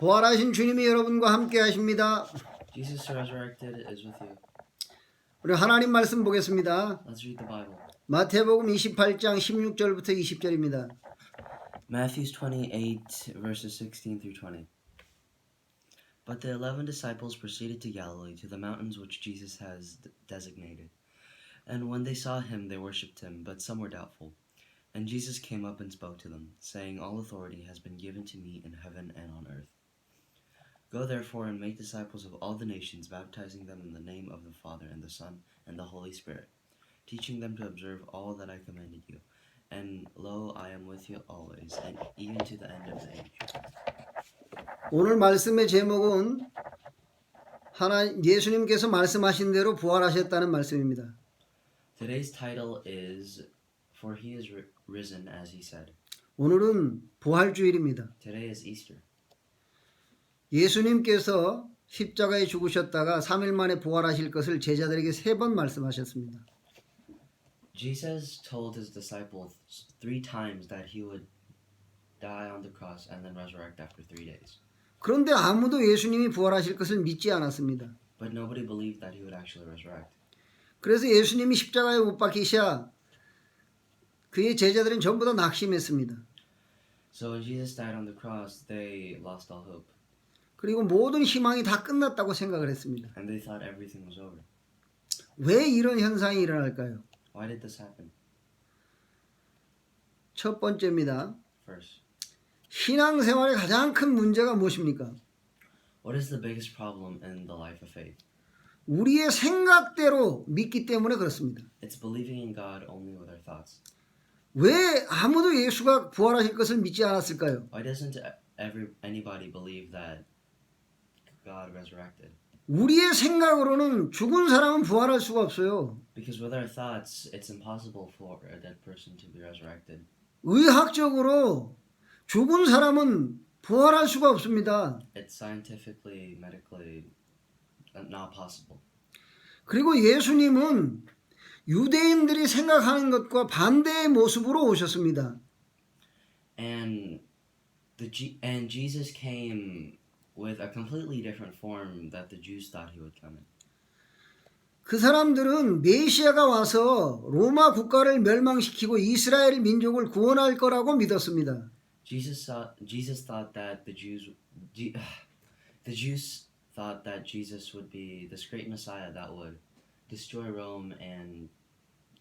부활하신 주님이 여러분과 함께 하십니다. Jesus resurrected is with you. 우리 하나님 말씀 보겠습니다. Let's read the Bible. 마태복음 28장 16절부터 20절입니다. Matthew 28 verses 16 through 20. But the 11 disciples proceeded to Galilee, to the mountains which Jesus has designated. And when they saw him, they worshipped him, but some were doubtful. And Jesus came up and spoke to them, saying, All authority has been given to me in heaven and on earth. Go therefore and make disciples of all the nations, baptizing them in the name of the Father and the Son and the Holy Spirit, teaching them to observe all that I commanded you. And lo, I am with you always, and even to the end of the age. 오늘 말씀의 제목은 예수님께서 말씀하신 대로 부활하셨다는 말씀입니다. Today's title is For He is risen as He said. 오늘은 부활주일입니다. Today is Easter. 예수님께서 십자가에 죽으셨다가 3일 만에 부활하실 것을 제자들에게 3번 말씀하셨습니다. Jesus told his disciples 3 times that he would die on the cross and then resurrect after 3 days. 그런데 아무도 예수님이 부활하실 것을 믿지 않았습니다. But nobody believed that he would actually resurrect. 그래서 예수님이 십자가에 못 박히셔 그의 제자들은 전부 다 낙심했습니다. So when Jesus died on the cross, they lost all hope. 그리고 모든 희망이 다 끝났다고 생각을 했습니다. And they thought everything was over. 왜 이런 현상이 일어날까요? Why did this happen? 첫 번째입니다. First, 신앙생활의 가장 큰 문제가 무엇입니까? what is the biggest problem in the life of faith? 우리의 생각대로 믿기 때문에 그렇습니다. It's believing in God only with our thoughts. 왜 아무도 예수가 부활하실 것을 믿지 않았을까요? Why doesn't anybody believe that God resurrected? 우리의 생각으로는 죽은 사람은 부활할 수가 없어요. Because with our thoughts, it's impossible for a dead person to be resurrected. 의학적으로 죽은 사람은 부활할 수가 없습니다. It's scientifically, medically not possible. 그리고 예수님은 유대인들이 생각하는 것과 반대의 모습으로 오셨습니다. And Jesus came with a completely different form that the Jews thought he would come in. 그 사람들은 메시아가 와서 로마 국가를 멸망시키고 이스라엘 민족을 구원할 거라고 믿었습니다. Jesus thought that the Jews thought that Jesus would be this great Messiah that would destroy Rome and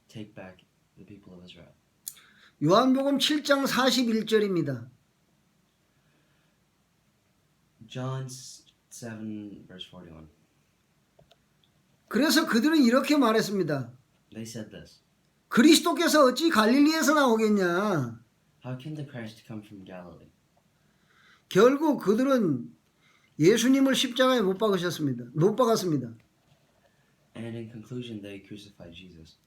take back the people of Israel. 요한복음 7장 41절입니다. John 7 verse 41. 그래서 그들은 이렇게 말했습니다. They said this. 그리스도께서 어찌 갈릴리에서 나오겠냐? How can the Christ come from Galilee? 결국 그들은 예수님을 십자가에 못 박으셨습니다. 못 박았습니다. And in conclusion, they crucified Jesus.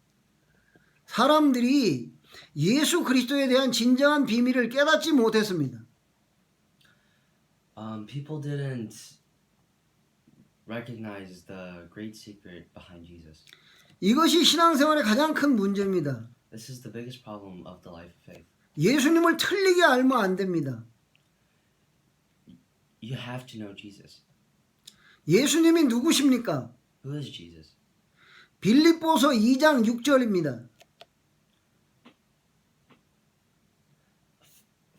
사람들이 예수 그리스도에 대한 진정한 비밀을 깨닫지 못했습니다. People didn't recognize the great secret behind Jesus. 이것이 신앙생활의 가장 큰 문제입니다. This is the biggest problem of the life of faith. 예수님을 틀리게 알면 안 됩니다. You have to know Jesus. 예수님이 누구십니까? Who is Jesus? 빌립보서 2장 6절입니다.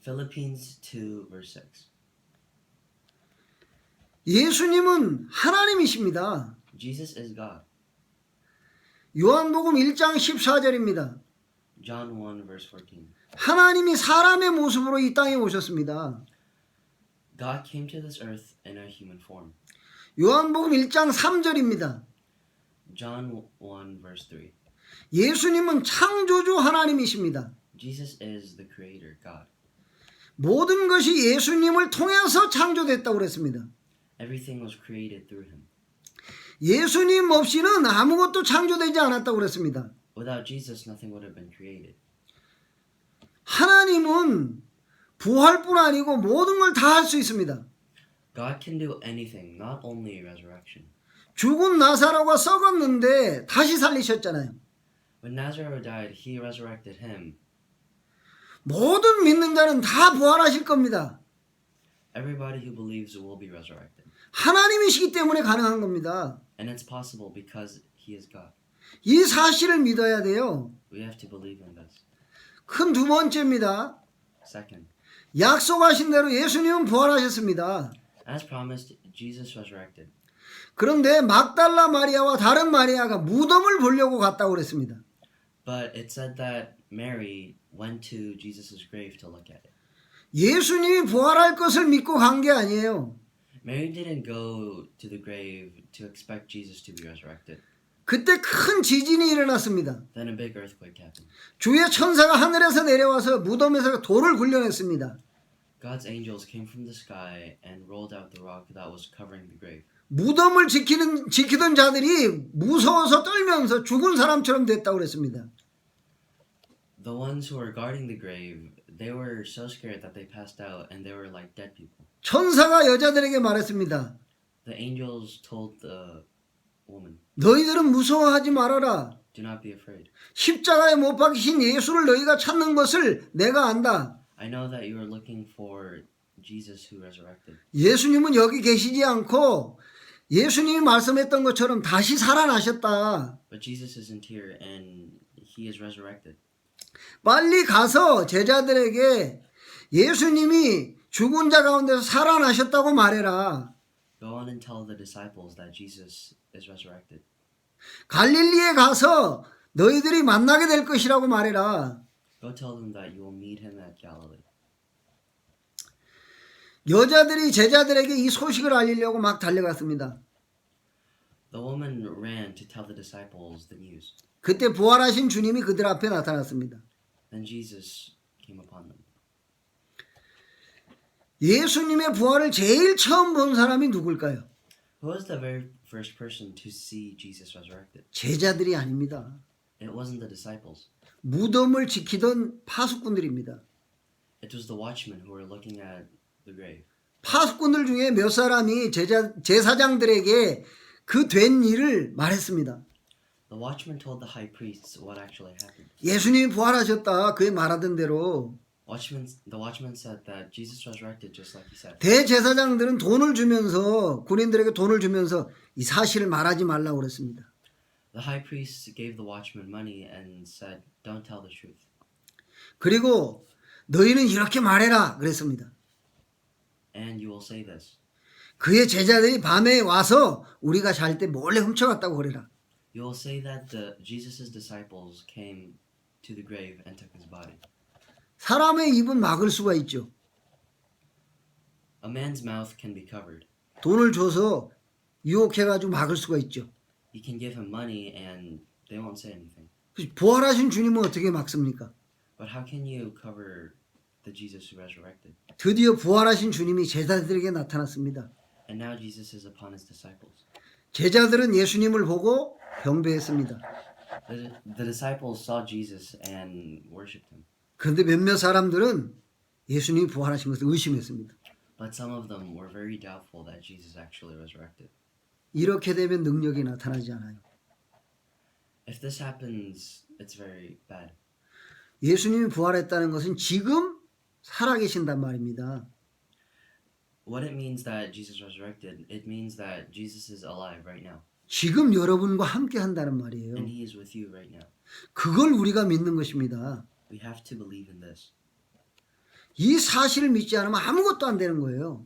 Philippians 2 verse 6. 예수님은 하나님이십니다. Jesus is God. 요한복음 1장 14절입니다. John 1 verse 14. 하나님이 사람의 모습으로 이 땅에 오셨습니다. God came to this earth in a human form. 요한복음 1장 3절입니다. John 1 verse 3. 예수님은 창조주 하나님이십니다. Jesus is the creator, God. 모든 것이 예수님을 통해서 창조됐다고 그랬습니다. Everything was created through him. 예수님 없이는 아무것도 창조되지 않았다고 그랬습니다. Without Jesus, nothing would have been created. 하나님은 부활뿐 아니고 모든 걸 다 할 수 있습니다. God can do anything, not only resurrection. 죽은 나사로가 썩었는데 다시 살리셨잖아요. When Nazareth died, he resurrected him. 모든 믿는 자는 다 부활하실 겁니다. Everybody who believes will be resurrected. 하나님이시기 때문에 가능한 겁니다. And it's possible because he is God. 이 사실을 믿어야 돼요. We have to believe in this. 큰 두 번째입니다. Second, 약속하신 대로 예수님은 부활하셨습니다. as promised, Jesus resurrected. 그런데 막달라 마리아와 다른 마리아가 무덤을 보려고 갔다고 그랬습니다. But it said that Mary went to Jesus' grave to look at it. 예수님이 부활할 것을 믿고 간 게 아니에요. Mary didn't go to the grave to expect Jesus to be resurrected. 그때 큰 지진이 일어났습니다. Then a big earthquake happened. 주의 천사가 하늘에서 내려와서 무덤에서 돌을 굴려냈습니다. God's angels came from the sky and rolled out the rock that was covering the grave. 무덤을 지키던 자들이 무서워서 떨면서 죽은 사람처럼 됐다고 그랬습니다. The ones who were guarding the grave, they were so scared that they passed out and they were like dead people. 천사가 여자들에게 말했습니다. The angels told the woman, 너희들은 무서워하지 말아라. do not be afraid. 십자가에 못 박히신 예수를 너희가 찾는 것을 내가 안다. I know that you are looking for Jesus who resurrected. 예수님은 여기 계시지 않고 예수님이 말씀했던 것처럼 다시 살아나셨다. But Jesus isn't here and he is resurrected. 빨리 가서 제자들에게 예수님이 죽은 자 가운데서 살아나셨다고 말해라. Go on and tell the disciples that Jesus is resurrected. 갈릴리에 가서 너희들이 만나게 될 것이라고 말해라. Go tell them that you will meet him at Galilee. 여자들이 제자들에게 이 소식을 알리려고 막 달려갔습니다. The woman ran to tell the disciples the news. 그때 부활하신 주님이 그들 앞에 나타났습니다. Then Jesus came upon them. 예수님의 부활을 제일 처음 본 사람이 누굴까요? Who was the very first person to see Jesus resurrected? 제자들이 아닙니다. It wasn't the disciples. 무덤을 지키던 파수꾼들입니다. It was the watchmen who were looking at the grave. 파수꾼들 중에 몇 사람이 제사장들에게 그 된 일을 말했습니다. The watchmen told the high priests what actually happened. 예수님이 부활하셨다. 그의 말하던 대로. The watchman said that Jesus resurrected just like he said. 대제사장들은 돈을 주면서 군인들에게 돈을 주면서 이 사실을 말하지 말라고 그랬습니다. The high priests gave the watchman money and said, "Don't tell the truth." 그리고 너희는 이렇게 말해라 그랬습니다. And you will say this. 그의 제자들이 밤에 와서 우리가 잘 때 몰래 훔쳐갔다고 그래라. You will say that Jesus' disciples came to the grave and took his body. 사람의 입은 막을 수가 있죠. A man's mouth can be covered. 돈을 줘서 유혹해가지고 막을 수가 있죠. You can give him money and they won't say anything. 부활하신 주님은 어떻게 막습니까? But how can you cover the Jesus who resurrected? 드디어 부활하신 주님이 제자들에게 나타났습니다. And now Jesus is upon his disciples. 제자들은 예수님을 보고 경배했습니다. The disciples saw Jesus and worshipped him. 그런데 몇몇 사람들은 예수님이 부활하신 것을 의심했습니다. But some of them were very doubtful that Jesus actually resurrected. 이렇게 되면 능력이 나타나지 않아요. If this happens, it's very bad. 예수님이 부활했다는 것은 지금 살아계신단 말입니다. What it means that Jesus resurrected, it means that Jesus is alive right now. 지금 여러분과 함께 한다는 말이에요. And he is with you right now. 그걸 우리가 믿는 것입니다. We have to believe in this. 이 사실을 믿지 않으면 아무것도 안 되는 거예요.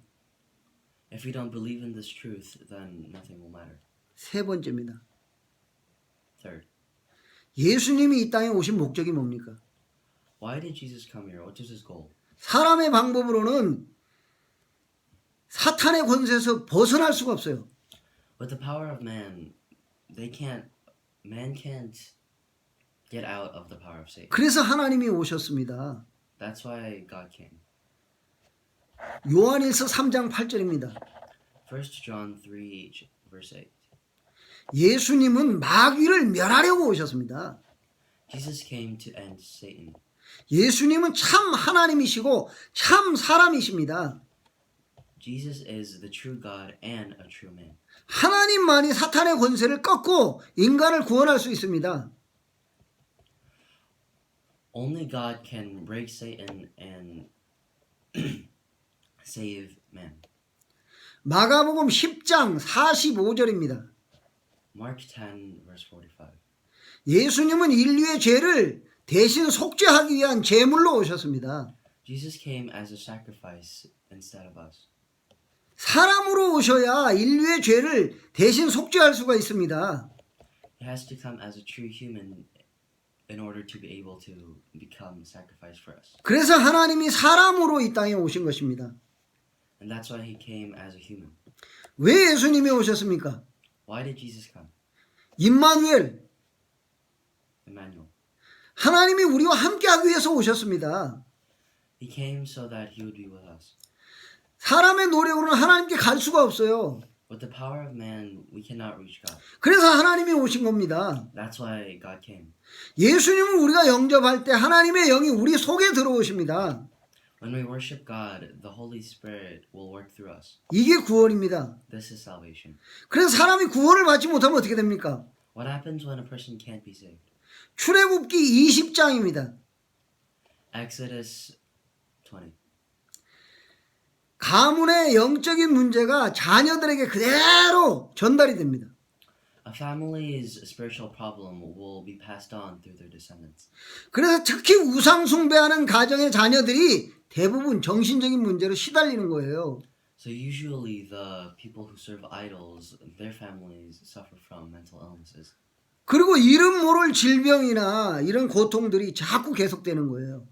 If we don't believe in this truth, then nothing will matter. 세 번째입니다. Third, 예수님이 이 땅에 오신 목적이 뭡니까? why did Jesus come here? What was his goal? 사람의 방법으로는 사탄의 권세에서 벗어날 수가 없어요. With the power of man can't get out of the power of Satan. 그래서 하나님이 오셨습니다. That's why God came. 요한일서 3장 8절입니다. 1 John 3 verse 8. 예수님은 마귀를 멸하려고 오셨습니다. Jesus came to end Satan. 예수님은 참 하나님이시고 참 사람이십니다. Jesus is the true God and a true man. 하나님만이 사탄의 권세를 꺾고 인간을 구원할 수 있습니다. Only God can break Satan and save man. 마가복음 10장 45절입니다. Mark 10, verse 45. 예수님은 인류의 죄를 대신 속죄하기 위한 제물로 오셨습니다. Jesus came as a sacrifice instead of us. 사람으로 오셔야 인류의 죄를 대신 속죄할 수가 있습니다. He has to come as a true human in order to be able to become sacrifice for us. 그래서 하나님이 사람으로 이 땅에 오신 것입니다. And that's why he came as a human. 왜 예수님이 오셨습니까? Why did Jesus come? 임마누엘, Emmanuel. 하나님이 우리와 함께하기 위해서 오셨습니다. He came so that he would be with us. 사람의 노력으로는 하나님께 갈 수가 없어요. With the power of man, we cannot reach God. 그래서 하나님이 오신 겁니다. That's why God came. 예수님을 우리가 영접할 때 하나님의 영이 우리 속에 들어오십니다. When we worship God, the Holy Spirit will work through us. 이게 구원입니다. This is salvation. 그래서 사람이 구원을 받지 못하면 어떻게 됩니까? What happens when a person can't be saved? 출애굽기 20장입니다. Exodus 20. 가문의 영적인 문제가 자녀들에게 그대로 전달이 됩니다. A family's spiritual problem will be passed on through their descendants. 그래서 특히 우상 숭배하는 가정의 자녀들이 대부분 정신적인 문제로 시달리는 거예요. So usually the people who serve idols, their families suffer from mental illnesses. 그리고 이름 모를 질병이나 이런 고통들이 자꾸 계속되는 거예요.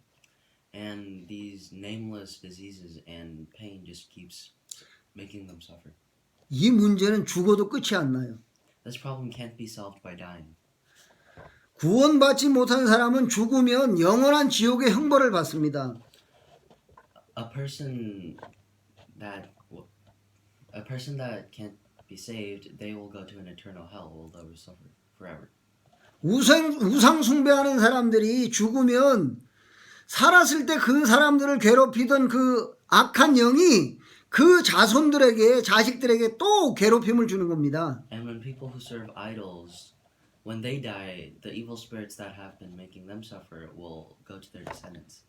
And these nameless diseases and pain just keeps making them suffer. 이 문제는 죽어도 끝이 안 나요. This problem can't be solved by dying. 구원받지 못한 사람은 죽으면 영원한 지옥의 형벌을 받습니다. A person that can't be saved, they will go to an eternal hell, will they will suffer forever. 우상 숭배하는 사람들이 죽으면 살았을 때 그 사람들을 괴롭히던 그 악한 영이 그 자손들에게 자식들에게 또 괴롭힘을 주는 겁니다. And when people who serve idols, when they die, the evil spirits that have been making them suffer will go to their descendants.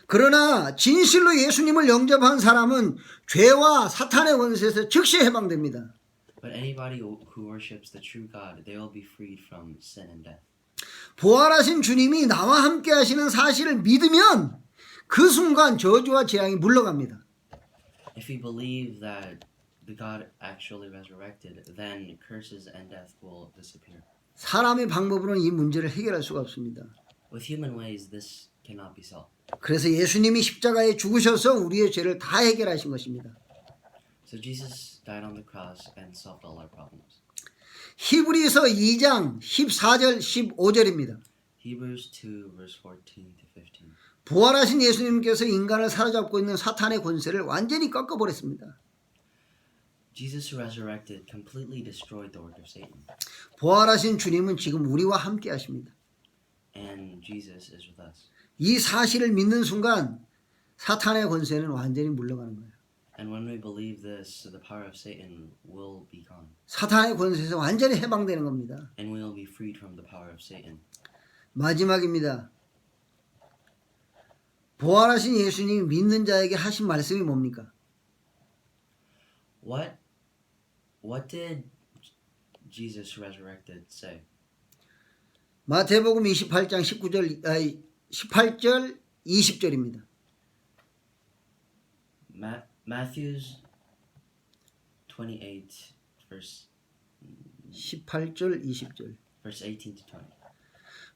그러나 진실로 예수님을 영접한 사람은 죄와 사탄의 권세에서 즉시 해방됩니다. But anybody who worships the true God, they will be freed from sin and death. 부활하신 주님이 나와 함께 하시는 사실을 믿으면 그 순간 저주와 재앙이 물러갑니다. If we believe that the God actually resurrected, then curses and death will disappear. 사람의 방법으로는 이 문제를 해결할 수가 없습니다. With human ways, this cannot be solved. 그래서 예수님이 십자가에 죽으셔서 우리의 죄를 다 해결하신 것입니다. So Jesus died on the cross and solved all our problems. 히브리서 2장 14절 15절입니다. Hebrews 2 verse 14 to 15. 부활하신 예수님께서 인간을 사로잡고 있는 사탄의 권세를 완전히 꺾어버렸습니다. Jesus resurrected completely destroyed the work of Satan. 부활하신 주님은 지금 우리와 함께 하십니다. And Jesus is with us. 이 사실을 믿는 순간 사탄의 권세는 완전히 물러가는 거예요. And when we believe this, the power of Satan will be gone. 사탄의 권세에서 완전히 해방되는 겁니다. And we will be freed from the power of Satan. 마지막입니다. 부활하신 예수님이 믿는 자에게 하신 말씀이 뭡니까? What did Jesus resurrected say? 마태복음 28장 18절 20절입니다. Matthew's 28 verse 18절 20절. 18 to 20.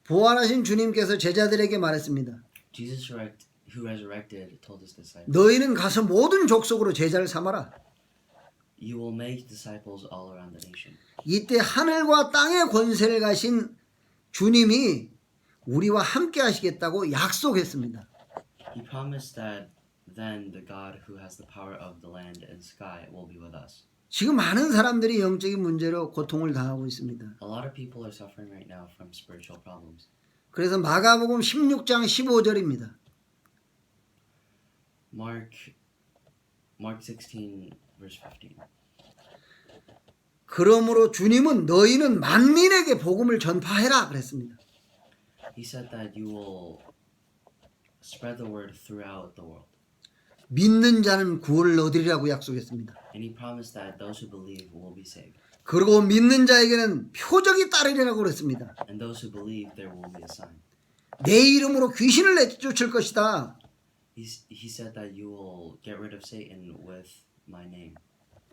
부활하신 주님께서 제자들에게 말했습니다. Jesus who resurrected told his disciples, 너희는 가서 모든 족속으로 제자를 삼아라. You will make disciples all around the nation. 이때 하늘과 땅의 권세를 가신 주님이 우리와 함께 하시겠다고 약속했습니다. He promised that then the God who has the power of the land and sky will be with us. 지금 많은 사람들이 영적인 문제로 고통을 당하고 있습니다. A lot of people are suffering right now from spiritual problems. 그래서 마가복음 16장 15절입니다. Mark 16 verse 15. 그러므로 주님은 너희는 만민에게 복음을 전파해라 그랬습니다. He said that you will spread the word throughout the world. 믿는 자는 구원을 얻으리라고 약속했습니다. And he promised that those who believe will be saved. 그리고 믿는 자에게는 표적이 따르리라고 그랬습니다. And those who believe, there will be a sign. 내 이름으로 귀신을 내쫓을 것이다. He said that you will get rid of Satan with my name.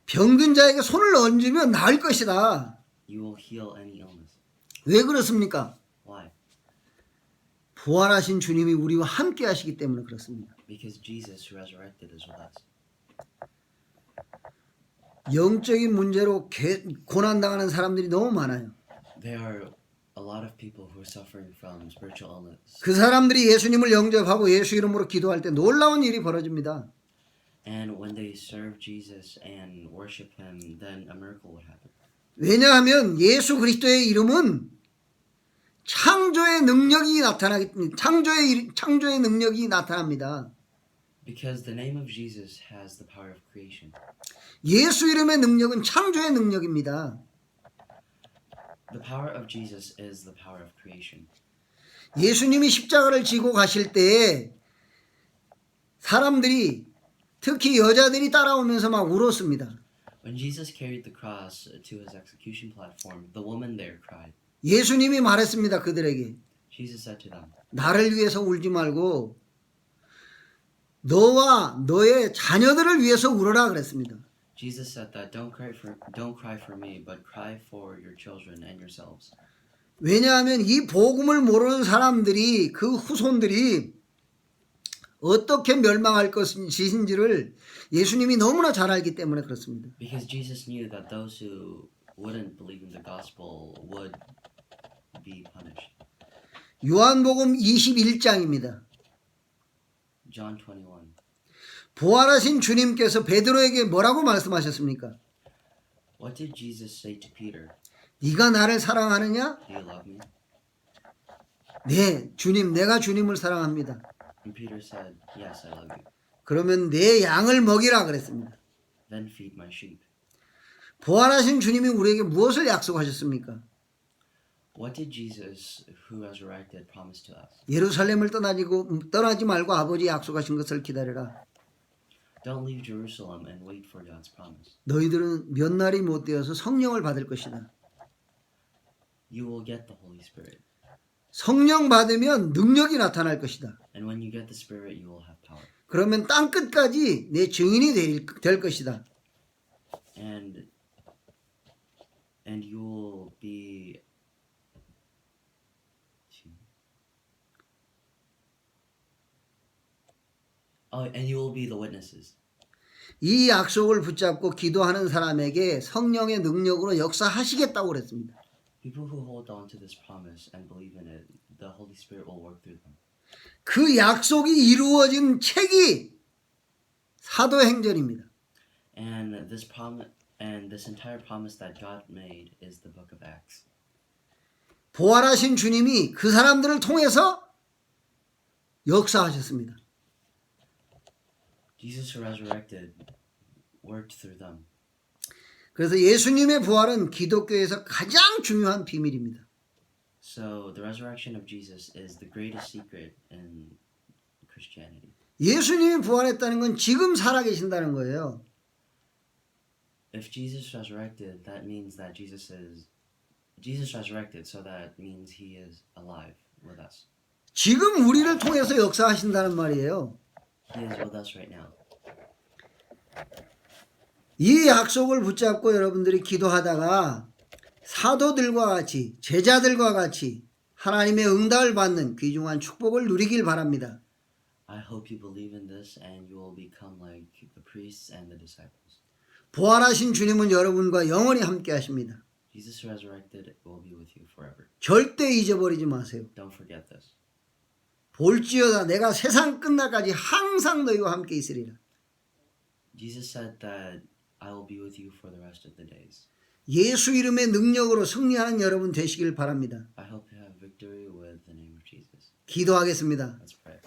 병든 자에게 손을 얹으면 나을 것이다. You will heal any illness. 왜 그렇습니까? Why? 부활하신 주님이 우리와 함께 하시기 때문에 그렇습니다. Because Jesus, who resurrected, is with us. 영적인 문제로 고난당하는 사람들이 너무 많아요. There are a lot of people who are suffering from spiritual illness. 그 사람들이 예수님을 영접하고 예수 이름으로 기도할 때 놀라운 일이 벌어집니다. And when they serve Jesus and worship Him, then a miracle would happen. 왜냐하면 예수 그리스도의 이름은 창조의 능력이 창조의 능력이 나타납니다. Because the name of Jesus has the power of creation. 예수 이름의 능력은 창조의 능력입니다. The power of Jesus is the power of creation. 예수님이 십자가를 지고 가실 때 사람들이 특히 여자들이 따라오면서 막 울었습니다. When Jesus carried the cross to His execution platform, the woman there cried. 예수님이 말했습니다. 그들에게 Jesus said to them, 나를 위해서 울지 말고 너와 너의 자녀들을 위해서 울어라 그랬습니다. Jesus said that don't cry for me, but cry for your children and yourselves. 왜냐하면 이 복음을 모르는 사람들이 그 후손들이 어떻게 멸망할 것인지를 예수님이 너무나 잘 알기 때문에 그렇습니다. Because Jesus knew that those who wouldn't believe in the gospel would be punished. 요한복음 21장입니다. John 21. 부활하신 주님께서 베드로에게 뭐라고 말씀하셨습니까? What did Jesus say to Peter? 네가 나를 사랑하느냐? Do you love me? 네, 주님, 내가 주님을 사랑합니다. And Peter said, Yes, I love you. 그러면 내 양을 먹이라 그랬습니다. Then feed my sheep. 부활하신 주님이 우리에게 무엇을 약속하셨습니까? What did Jesus, who resurrected, promise to us? 예루살렘을 떠나지 말고 아버지 약속하신 것을 기다려라. Don't leave Jerusalem and wait for God's promise. 너희들은 몇 날이 못 되어서 성령을 받을 것이다. You will get the Holy Spirit. 성령 받으면 능력이 나타날 것이다. And when you get the Spirit, you will have power. 그러면 땅 끝까지 내 증인이 될 것이다. And you will be and you will be the witnesses. 이 약속을 붙잡고 기도하는 사람에게 성령의 능력으로 역사하시겠다고 그랬습니다. People who hold on to this promise and believe in it, the Holy Spirit will work through them. 그 약속이 이루어진 책이 사도행전입니다. And this promise and this entire promise that God made is the book of Acts. 부활하신 주님이 그 사람들을 통해서 역사하셨습니다. Jesus who resurrected worked through them. 그래서 예수님의 부활은 기독교에서 가장 중요한 비밀입니다. So the resurrection of Jesus is the greatest secret in Christianity. 예수님이 부활했다는 건 지금 살아계신다는 거예요. If Jesus resurrected, that means that Jesus resurrected, so that means He is alive with us. 지금 우리를 통해서 역사하신다는 말이에요. He is with us right now. 이 약속을 붙잡고 여러분들이 기도하다가 사도들과 같이 제자들과 같이 하나님의 응답을 받는 귀중한 축복을 누리길 바랍니다. I hope you believe in this and you will become like the priests and the disciples. 부활하신 주님은 여러분과 영원히 함께 하십니다. Jesus resurrected will be with you forever. 절대 잊어버리지 마세요. Don't forget this. 볼지어다 내가 세상 끝날까지 항상 너희와 함께 있으리라. Jesus said that I will be with you for the rest of the days. 예수 이름의 능력으로 승리하는 여러분 되시길 바랍니다. I hope you have victory with the name of Jesus. 기도하겠습니다. Let's pray.